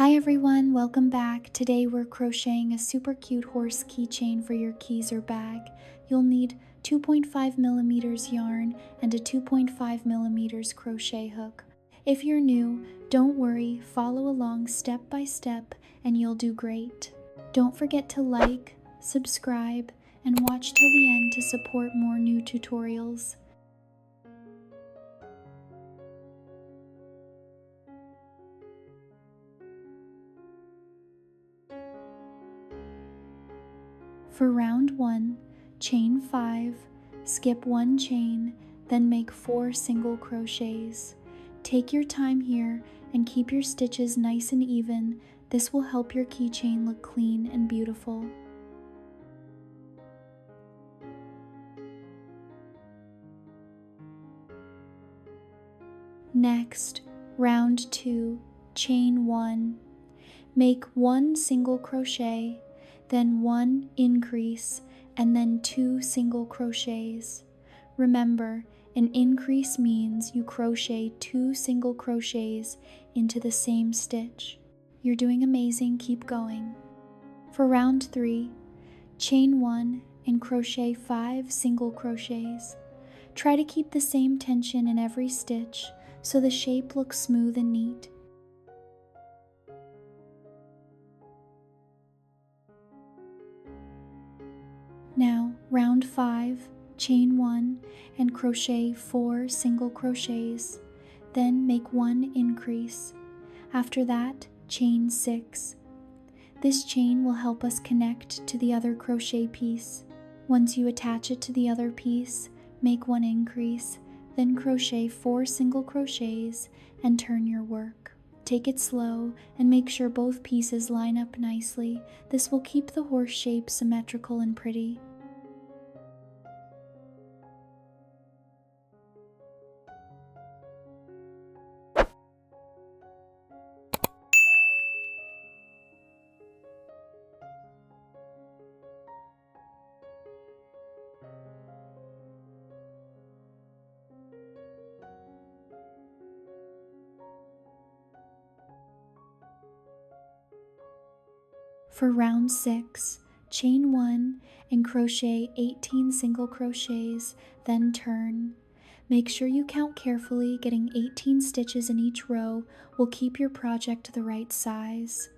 Hi everyone, welcome back. Today we're crocheting a super cute horse keychain for your keys or bag. You'll need 2.5 millimeters yarn and a 2.5 millimeters crochet hook. If you're new, don't worry, follow along step by step and you'll do great. Don't forget to like, subscribe, and watch till the end to support more new tutorials. For round 1, chain 5, skip 1 chain, then make 4 single crochets. Take your time here and keep your stitches nice and even. This will help your keychain look clean and beautiful. Next, round 2, chain 1. Make 1 single crochet, then 1 increase, and then 2 single crochets. Remember, an increase means you crochet 2 single crochets into the same stitch. You're doing amazing, keep going. For round 3, chain 1 and crochet 5 single crochets. Try to keep the same tension in every stitch so the shape looks smooth and neat. Now, round 5, chain 1 and crochet 4 single crochets, then make 1 increase. After that, chain 6. This chain will help us connect to the other crochet piece. Once you attach it to the other piece, make 1 increase, then crochet 4 single crochets and turn your work. Take it slow and make sure both pieces line up nicely. This will keep the horse shape symmetrical and pretty. For round 6, chain 1 and crochet 18 single crochets, then turn. Make sure you count carefully. Getting 18 stitches in each row will keep your project the right size.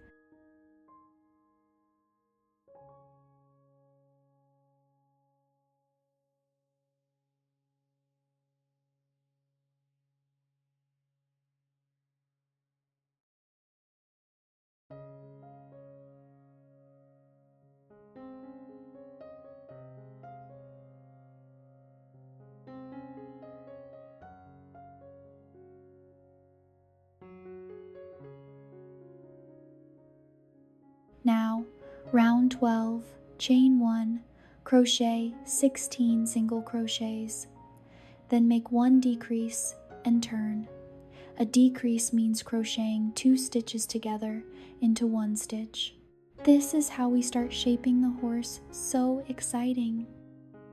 Now, round 12, chain 1, crochet 16 single crochets. Then make 1 decrease and turn. A decrease means crocheting 2 stitches together into 1 stitch. This is how we start shaping the horse. So exciting!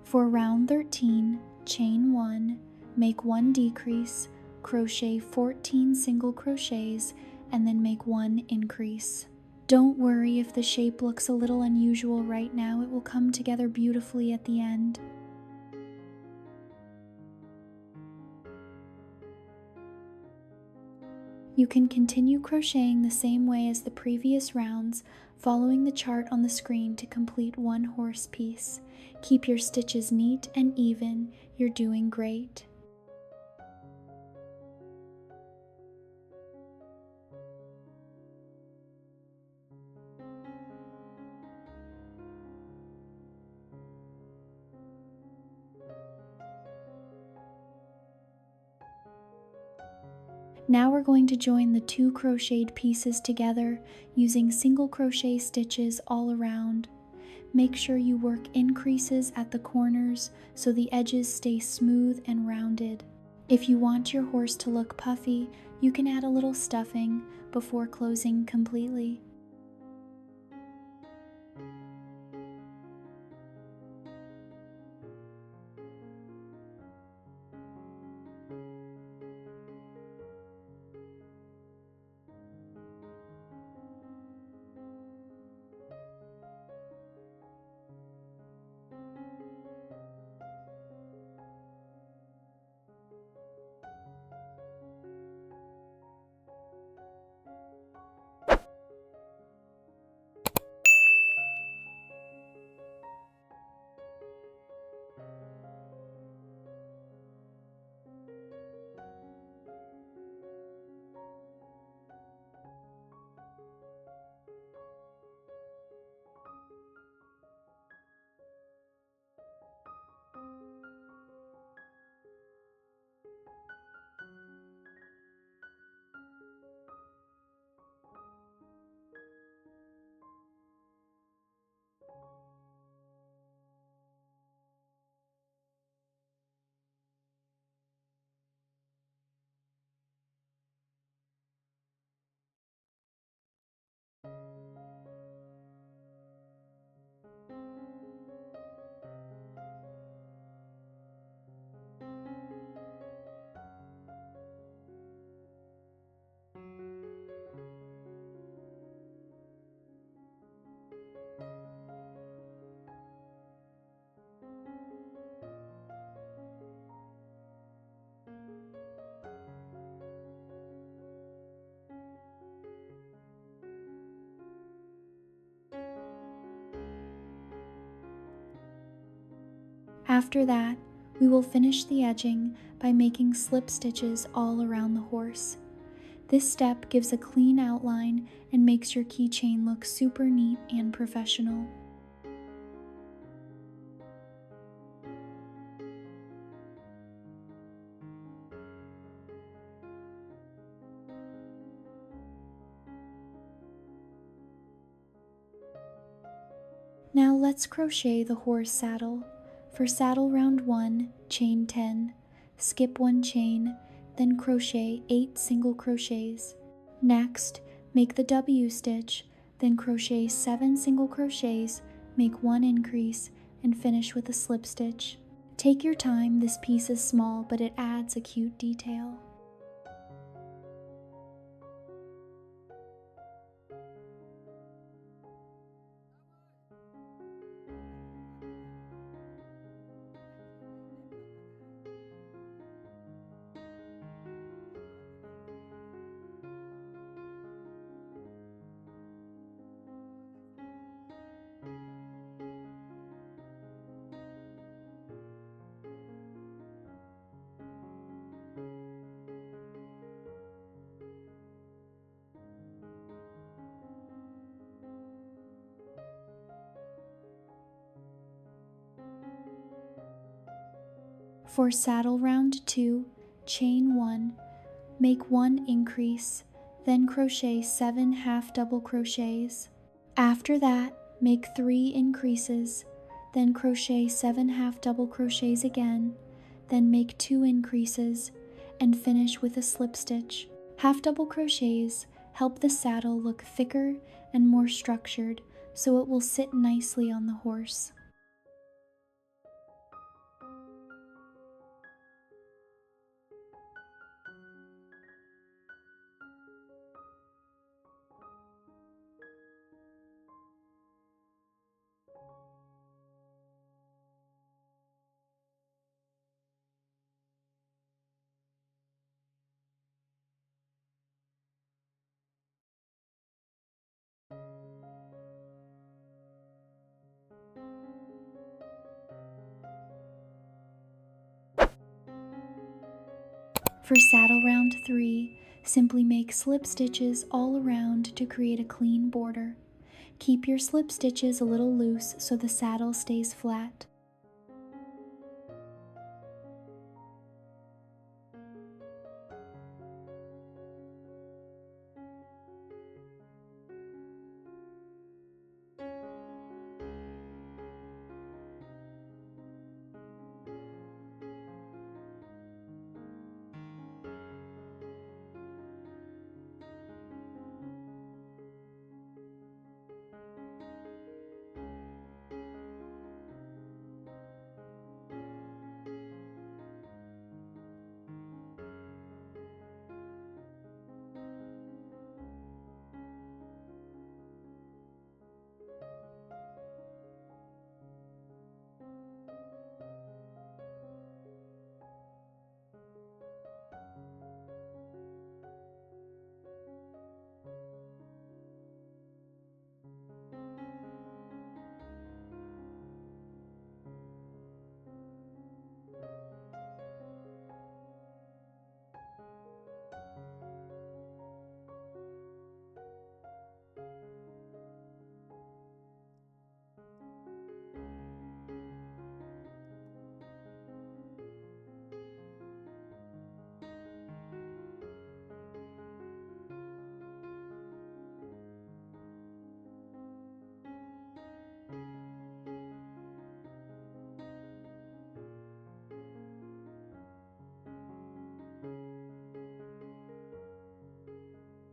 For round 13, chain 1, make 1 decrease, crochet 14 single crochets, and then make 1 increase. Don't worry if the shape looks a little unusual right now, it will come together beautifully at the end. You can continue crocheting the same way as the previous rounds, following the chart on the screen to complete 1 horse piece. Keep your stitches neat and even, you're doing great. Now we're going to join the 2 crocheted pieces together using single crochet stitches all around. Make sure you work increases at the corners so the edges stay smooth and rounded. If you want your horse to look puffy, you can add a little stuffing before closing completely. After that, we will finish the edging by making slip stitches all around the horse. This step gives a clean outline and makes your keychain look super neat and professional. Now let's crochet the horse saddle. For saddle round 1, chain 10, skip 1 chain, then crochet 8 single crochets. Next, make the W stitch, then crochet 7 single crochets, make 1 increase, and finish with a slip stitch. Take your time, this piece is small, but it adds a cute detail. For saddle round 2, chain 1, make 1 increase, then crochet 7 half double crochets. After that, make 3 increases, then crochet 7 half double crochets again, then make 2 increases, and finish with a slip stitch. Half double crochets help the saddle look thicker and more structured, so it will sit nicely on the horse. For saddle round 3, simply make slip stitches all around to create a clean border. Keep your slip stitches a little loose so the saddle stays flat.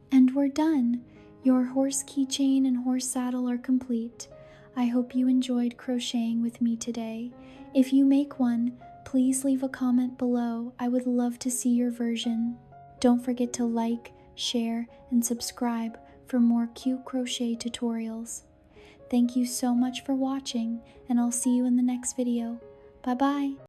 And we're done! Your horse keychain and horse saddle are complete. I hope you enjoyed crocheting with me today. If you make one, please leave a comment below. I would love to see your version. Don't forget to like, share, and subscribe for more cute crochet tutorials. Thank you so much for watching, and I'll see you in the next video. Bye bye!